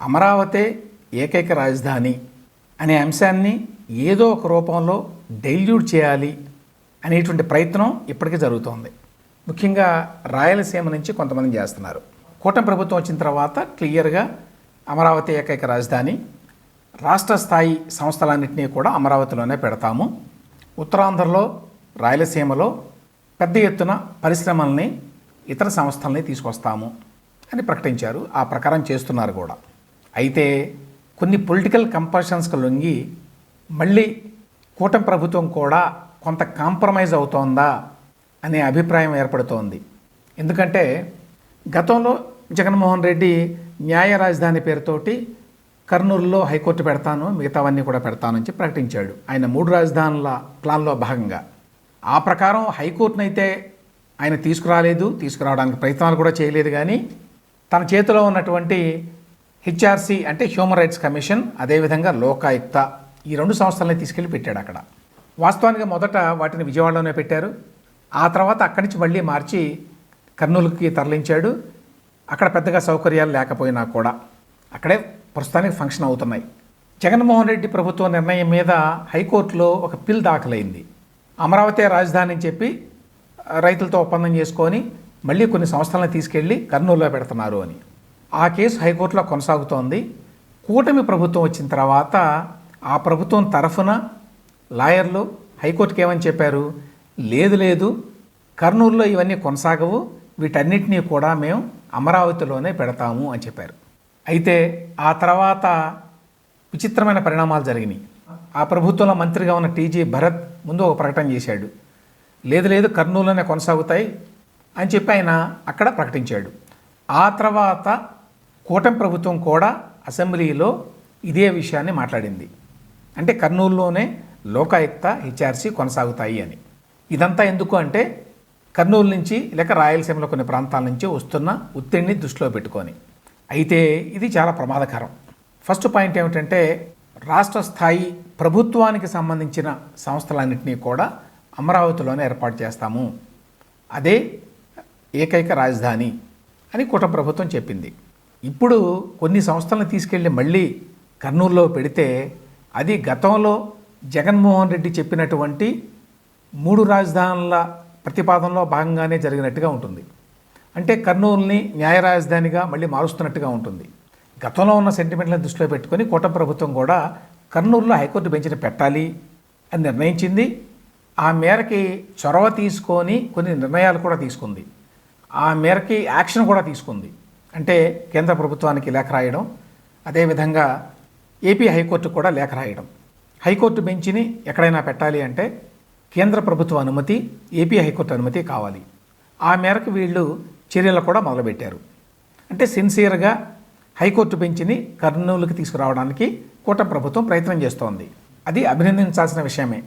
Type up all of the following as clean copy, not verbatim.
అమరావతి ఏకైక రాజధాని అనే అంశాన్ని ఏదో ఒక రూపంలో డైల్యూట్ చేయాలి అనేటువంటి ప్రయత్నం ఇప్పటికీ జరుగుతోంది. ముఖ్యంగా రాయలసీమ నుంచి కొంతమంది చేస్తున్నారు. కూటమి ప్రభుత్వం వచ్చిన తర్వాత క్లియర్గా అమరావతి ఏకైక రాజధాని, రాష్ట్ర స్థాయి సంస్థలన్నింటినీ కూడా అమరావతిలోనే పెడతాము, ఉత్తరాంధ్రలో రాయలసీమలో పెద్ద ఎత్తున పరిశ్రమల్ని ఇతర సంస్థల్ని తీసుకొస్తాము అని ప్రకటించారు. ఆ ప్రకారం చేస్తున్నారు కూడా. అయితే కొన్ని పొలిటికల్ కంపల్షన్స్కి లొంగి మళ్ళీ కూటమి ప్రభుత్వం కూడా కొంత కాంప్రమైజ్ అవుతోందా అనే అభిప్రాయం ఏర్పడుతోంది. ఎందుకంటే గతంలో జగన్మోహన్ రెడ్డి న్యాయ రాజధాని పేరుతోటి కర్నూలులో హైకోర్టు పెడతాను, మిగతావన్నీ కూడా పెడతానని చెప్పి ప్రకటించాడు. ఆయన 3 రాజధానుల ప్లాన్లో భాగంగా ఆ ప్రకారం హైకోర్టునైతే ఆయన తీసుకురావడానికి ప్రయత్నాలు కూడా చేయలేదు. కానీ తన చేతిలో ఉన్నటువంటి హెచ్ఆర్సీ అంటే హ్యూమన్ రైట్స్ కమిషన్, అదేవిధంగా లోకాయుక్త, ఈ 2 సంస్థలని తీసుకెళ్ళి పెట్టాడు అక్కడ. వాస్తవానికి మొదట వాటిని విజయవాడలోనే పెట్టారు. ఆ తర్వాత అక్కడి నుంచి మళ్ళీ మార్చి కర్నూలుకి తరలించాడు. అక్కడ పెద్దగా సౌకర్యాలు లేకపోయినా కూడా అక్కడే ప్రస్తుతానికి ఫంక్షన్ అవుతున్నాయి. జగన్మోహన్ రెడ్డి ప్రభుత్వ నిర్ణయం మీద హైకోర్టులో ఒక పిల్ దాఖలైంది. అమరావతి రాజధాని అని చెప్పి రైతులతో ఒప్పందం చేసుకొని మళ్ళీ కొన్ని సంస్థలను తీసుకెళ్ళి కర్నూలులో పెడుతున్నారు అని. ఆ కేసు హైకోర్టులో కొనసాగుతోంది. కూటమి ప్రభుత్వం వచ్చిన తర్వాత ఆ ప్రభుత్వం తరఫున లాయర్లు హైకోర్టుకి ఏమని చెప్పారు, లేదు కర్నూలులో ఇవన్నీ కొనసాగవు, వీటన్నిటినీ కూడా మేము అమరావతిలోనే పెడతాము అని చెప్పారు. అయితే ఆ తర్వాత విచిత్రమైన పరిణామాలు జరిగినాయి. ఆ ప్రభుత్వంలో మంత్రిగా ఉన్న టీజీ భరత్ ముందు ఒక ప్రకటన చేశాడు, లేదు కర్నూలులోనే కొనసాగుతాయి అని చెప్పి ఆయన అక్కడ ప్రకటించాడు. ఆ తర్వాత కూటమి ప్రభుత్వం కూడా అసెంబ్లీలో ఇదే విషయాన్ని మాట్లాడింది. అంటే కర్నూలులోనే లోకాయుక్త, హెచ్ఆర్సీ కొనసాగుతాయి అని. ఇదంతా ఎందుకు అంటే కర్నూలు నుంచి లేక రాయలసీమలో కొన్ని ప్రాంతాల నుంచి వస్తున్న ఒత్తిడిని దృష్టిలో పెట్టుకొని. అయితే ఇది చాలా ప్రమాదకరం. ఫస్ట్ పాయింట్ ఏమిటంటే రాష్ట్ర స్థాయి ప్రభుత్వానికి సంబంధించిన సంస్థలన్నింటినీ కూడా అమరావతిలోనే ఏర్పాటు చేస్తాము, అదే ఏకైక రాజధాని అని కూటమి ప్రభుత్వం చెప్పింది. ఇప్పుడు కొన్ని సంస్థలను తీసుకెళ్ళి మళ్ళీ కర్నూలులో పెడితే అది గతంలో జగన్మోహన్ రెడ్డి చెప్పినటువంటి 3 రాజధానుల ప్రతిపాదనలో భాగంగానే జరిగినట్టుగా ఉంటుంది. అంటే కర్నూలుని న్యాయ రాజధానిగా మళ్ళీ మారుస్తున్నట్టుగా ఉంటుంది. గతంలో ఉన్న సెంటిమెంట్లను దృష్టిలో పెట్టుకొని కూటమి ప్రభుత్వం కూడా కర్నూలులో హైకోర్టు బెంచ్ని పెట్టాలి అని నిర్ణయించింది. ఆ మేరకి చొరవ తీసుకొని కొన్ని నిర్ణయాలు కూడా తీసుకుంది. ఆ మేరకి యాక్షన్ కూడా తీసుకుంది. అంటే కేంద్ర ప్రభుత్వానికి లేఖ రాయడం, అదేవిధంగా ఏపీ హైకోర్టు కూడా లేఖ రాయడం. హైకోర్టు బెంచ్ని ఎక్కడైనా పెట్టాలి అంటే కేంద్ర ప్రభుత్వ అనుమతి, ఏపీ హైకోర్టు అనుమతి కావాలి. ఆ మేరకు వీళ్ళు చర్యలు కూడా మొదలుపెట్టారు. అంటే సిన్సియర్గా హైకోర్టు బెంచ్ని కర్నూలుకి తీసుకురావడానికి కూటమి ప్రభుత్వం ప్రయత్నం చేస్తోంది. అది అభినందించాల్సిన విషయమే.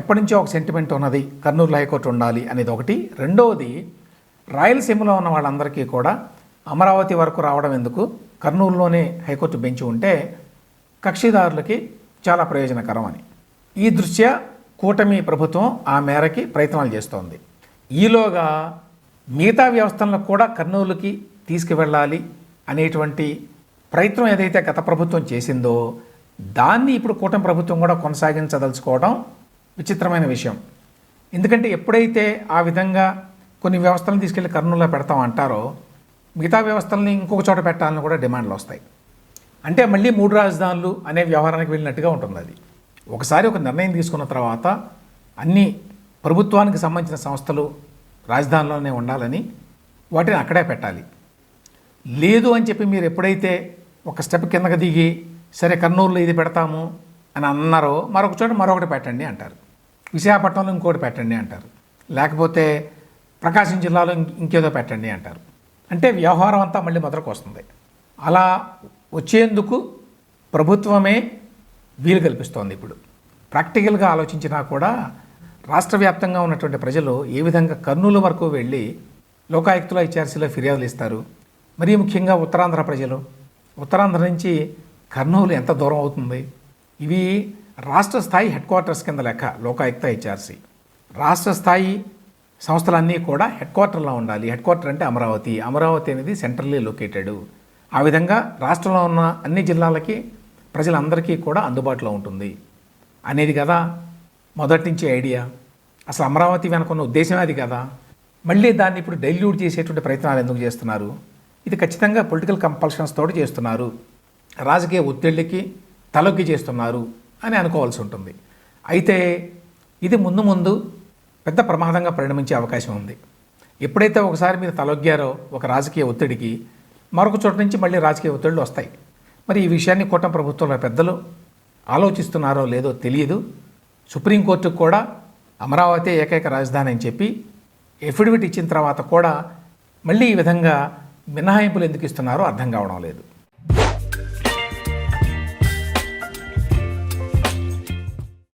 ఎప్పటి నుంచో ఒక సెంటిమెంట్ ఉన్నది, కర్నూలు హైకోర్టు ఉండాలి అనేది ఒకటి. రెండవది, రాయలసీమలో ఉన్న వాళ్ళందరికీ కూడా అమరావతి వరకు రావడం ఎందుకు, కర్నూలులోనే హైకోర్టు బెంచ్ ఉంటే కక్షిదారులకి చాలా ప్రయోజనకరం అని. ఈ దృష్ట్యా కూటమి ప్రభుత్వం ఆ మేరకి ప్రయత్నాలు చేస్తోంది. ఈలోగా మిగతా వ్యవస్థలను కూడా కర్నూలుకి తీసుకువెళ్ళాలి అనేటువంటి ప్రయత్నం ఏదైతే గత ప్రభుత్వం చేసిందో దాన్ని ఇప్పుడు కూటమి ప్రభుత్వం కూడా కొనసాగించదలుచుకోవడం విచిత్రమైన విషయం. ఎందుకంటే ఎప్పుడైతే ఆ విధంగా కొన్ని వ్యవస్థలను తీసుకెళ్ళి కర్నూలులో పెడతాం అంటారో మిగతా వ్యవస్థలని ఇంకొక చోట పెట్టాలని కూడా డిమాండ్లు వస్తాయి. అంటే మళ్ళీ 3 రాజధానులు అనే వ్యవహారానికి వెళ్ళినట్టుగా ఉంటుంది. అది ఒకసారి ఒక నిర్ణయం తీసుకున్న తర్వాత అన్ని ప్రభుత్వానికి సంబంధించిన సంస్థలు రాజధానిలోనే ఉండాలని వాటిని అక్కడే పెట్టాలి. లేదు అని చెప్పి మీరు ఎప్పుడైతే ఒక స్టెప్ కిందకి దిగి సరే కర్నూలులో ఇది పెడతాము అని అన్నారో మరొక చోట మరొకటి పెట్టండి అంటారు, విశాఖపట్నంలో ఇంకోటి పెట్టండి అంటారు, లేకపోతే ప్రకాశం జిల్లాలో ఇంకేదో పెట్టండి అంటారు. అంటే వ్యవహారం అంతా మళ్ళీ మొదలకు వస్తుంది. అలా వచ్చేందుకు ప్రభుత్వమే వీలు కల్పిస్తోంది. ఇప్పుడు ప్రాక్టికల్గా ఆలోచించినా కూడా రాష్ట్ర వ్యాప్తంగా ఉన్నటువంటి ప్రజలు ఏ విధంగా కర్నూలు వరకు వెళ్ళి లోకాయుక్తలో, హెచ్ఆర్సీలో ఫిర్యాదులు ఇస్తారు. మరీ ముఖ్యంగా ఉత్తరాంధ్ర ప్రజలు, ఉత్తరాంధ్ర నుంచి కర్నూలు ఎంత దూరం అవుతుంది? ఇవి రాష్ట్ర స్థాయి హెడ్ క్వార్టర్స్ కింద లెక్క లోకాయుక్త, హెచ్ఆర్సీ. రాష్ట్ర స్థాయి సంస్థలన్నీ కూడా హెడ్ క్వార్టర్లో ఉండాలి. హెడ్ క్వార్టర్ అంటే అమరావతి. అమరావతి అనేది సెంట్రల్లీ లొకేటెడ్. ఆ విధంగా రాష్ట్రంలో ఉన్న అన్ని జిల్లాలకి ప్రజలందరికీ కూడా అందుబాటులో ఉంటుంది అనేది కదా మొదటి నుంచి ఐడియా. అసలు అమరావతి వెనుకున్న ఉద్దేశమే అది కదా. మళ్ళీ దాన్ని ఇప్పుడు డైల్యూట్ చేసేటువంటి ప్రయత్నాలు ఎందుకు చేస్తున్నారు? ఇది ఖచ్చితంగా పొలిటికల్ కంపల్షన్స్ తోటి చేస్తున్నారు, రాజకీయ ఒత్తిళ్ళకి తలొగ్గి చేస్తున్నారు అని అనుకోవాల్సి ఉంటుంది. అయితే ఇది ముందు ముందు పెద్ద ప్రమాదంగా పరిణమించే అవకాశం ఉంది. ఎప్పుడైతే ఒకసారి మీరు తలొగ్గారో ఒక రాజకీయ ఒత్తిడికి, మరొక చోట నుంచి మళ్ళీ రాజకీయ ఒత్తిళ్ళు వస్తాయి. మరి ఈ విషయాన్ని కూటమి ప్రభుత్వంలో పెద్దలు ఆలోచిస్తున్నారో లేదో తెలియదు. సుప్రీంకోర్టుకు కూడా అమరావతి ఏకైక రాజధాని అని చెప్పి ఎఫిడవిట్ ఇచ్చిన తర్వాత కూడా మళ్ళీ ఈ విధంగా మినహాయింపులు ఎందుకు ఇస్తున్నారో అర్థం కావడం లేదు.